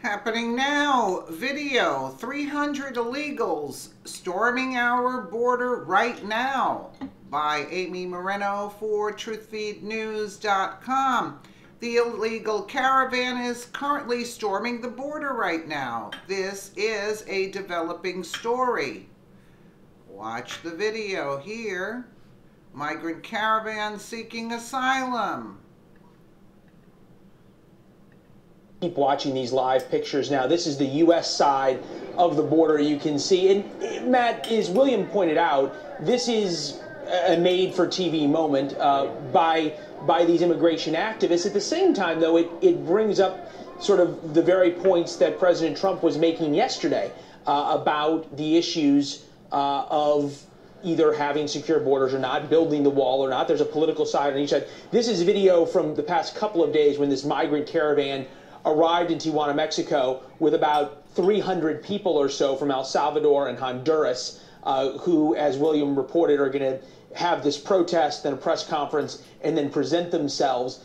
Happening now, video, 300 illegals storming our border right now, by Amy Moreno for TruthFeedNews.com. The illegal caravan is currently storming the border right now. This is a developing story. Watch the video here. Migrant caravan seeking asylum. Keep watching these live pictures now. This is the U.S. side of the border, you can see. And Matt, as William pointed out, this is a made-for-TV moment by these immigration activists. At the same time, though, it brings up sort of the very points that President Trump was making yesterday about the issues of either having secure borders or not, building the wall or not. There's a political side on each side. This is video from the past couple of days when this migrant caravan arrived in Tijuana, Mexico, with about 300 people or so from El Salvador and Honduras, who, as William reported, are going to have this protest, then a press conference, and then present themselves.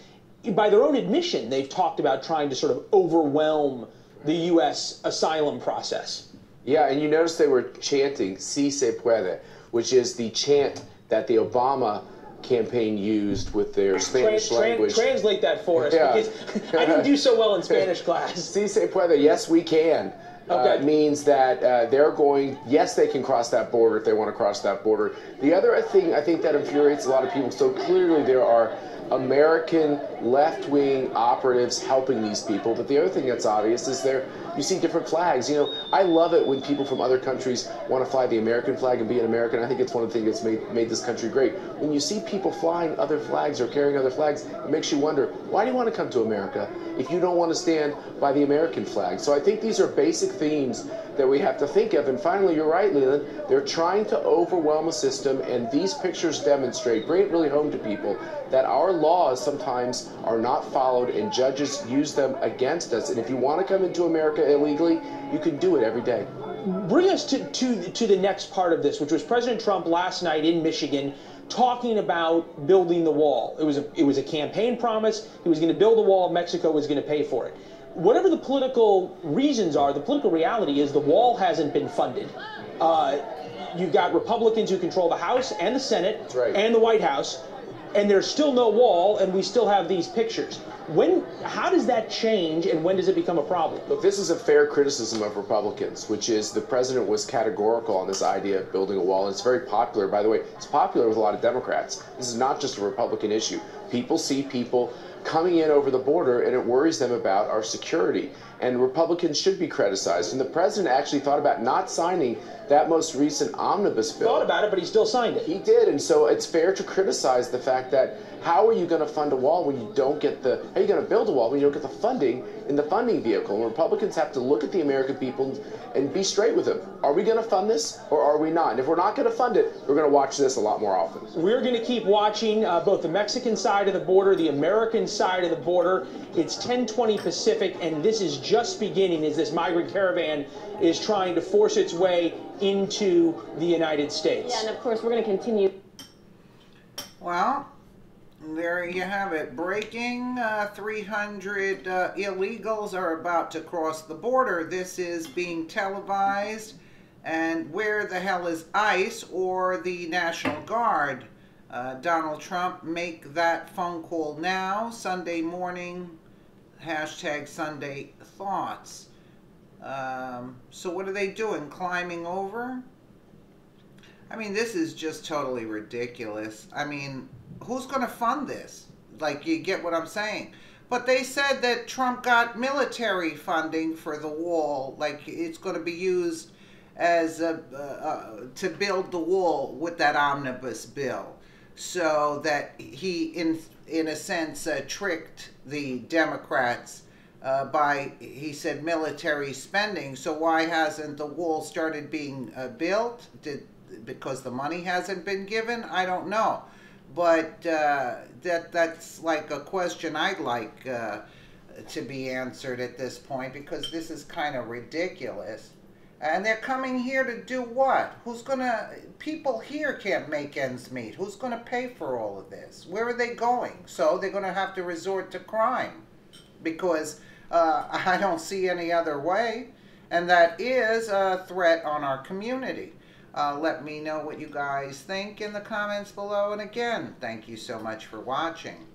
By their own admission, they've talked about trying to sort of overwhelm the U.S. asylum process. Yeah, and you notice they were chanting "Si se puede," which is the chant that the Obama campaign used with their Spanish language. Translate that for us, because I didn't do so well in Spanish class. Si se puede, yes we can. Okay. Means that they're going, yes, they can cross that border if they want to cross that border. The other thing I think that infuriates a lot of people, so clearly there are American left-wing operatives helping these people, but the other thing that's obvious is you see different flags. You know, I love it when people from other countries want to fly the American flag and be an American. I think it's one of the things that's made this country great. When you see people flying other flags or carrying other flags, it makes you wonder, why do you want to come to America if you don't want to stand by the American flag? So I think these are basic themes that we have to think of. And finally, you're right, Leland, they're trying to overwhelm a system, and these pictures demonstrate, bring it really home to people, that our laws sometimes are not followed and judges use them against us. And if you want to come into America illegally, you can do it every day. Bring us to the next part of this, which was President Trump last night in Michigan talking about building the wall. It was a campaign promise. He was going to build a wall. Mexico was going to pay for it. Whatever the political reasons are, the political reality is the wall hasn't been funded. You've got Republicans who control the House and the Senate and the White House, and there's still no wall, and we still have these pictures. How does that change, and when does it become a problem? Look, this is a fair criticism of Republicans, which is the president was categorical on this idea of building a wall. And it's very popular. By the way, it's popular with a lot of Democrats. This is not just a Republican issue. People see people coming in over the border, and it worries them about our security. And Republicans should be criticized. And the president actually thought about not signing that most recent omnibus bill. Thought about it, but he still signed it. He did, and so it's fair to criticize the fact that how are you going to fund a wall when you don't get how are you going to build a wall when you don't get the funding in the funding vehicle? And Republicans have to look at the American people and be straight with them. Are we going to fund this or are we not? And if we're not going to fund it, we're going to watch this a lot more often. We're going to keep watching both the Mexican side of the border, the American side of the border. It's 10:20 Pacific, and this is just beginning as this migrant caravan is trying to force its way into the United States. Yeah, and of course we're going to continue. Well, there you have it. Breaking 300 illegals are about to cross the border. This is being televised. And where the hell is ICE or the National Guard? Donald Trump, make that phone call now. Sunday morning, hashtag Sunday Thoughts. So what are they doing? Climbing over? I mean, this is just totally ridiculous. I mean, who's going to fund this? Like, you get what I'm saying? But they said that Trump got military funding for the wall. Like, it's going to be used as to build the wall with that omnibus bill. So that he, in a sense, tricked the Democrats by, he said, military spending. So why hasn't the wall started being built? Because the money hasn't been given? I don't know. But that's like a question I'd like to be answered at this point, because this is kind of ridiculous. And they're coming here to do what? Who's gonna, people here can't make ends meet. Who's gonna pay for all of this? Where are they going? So they're gonna have to resort to crime, because I don't see any other way. And that is a threat on our community. Let me know what you guys think in the comments below. And again, thank you so much for watching.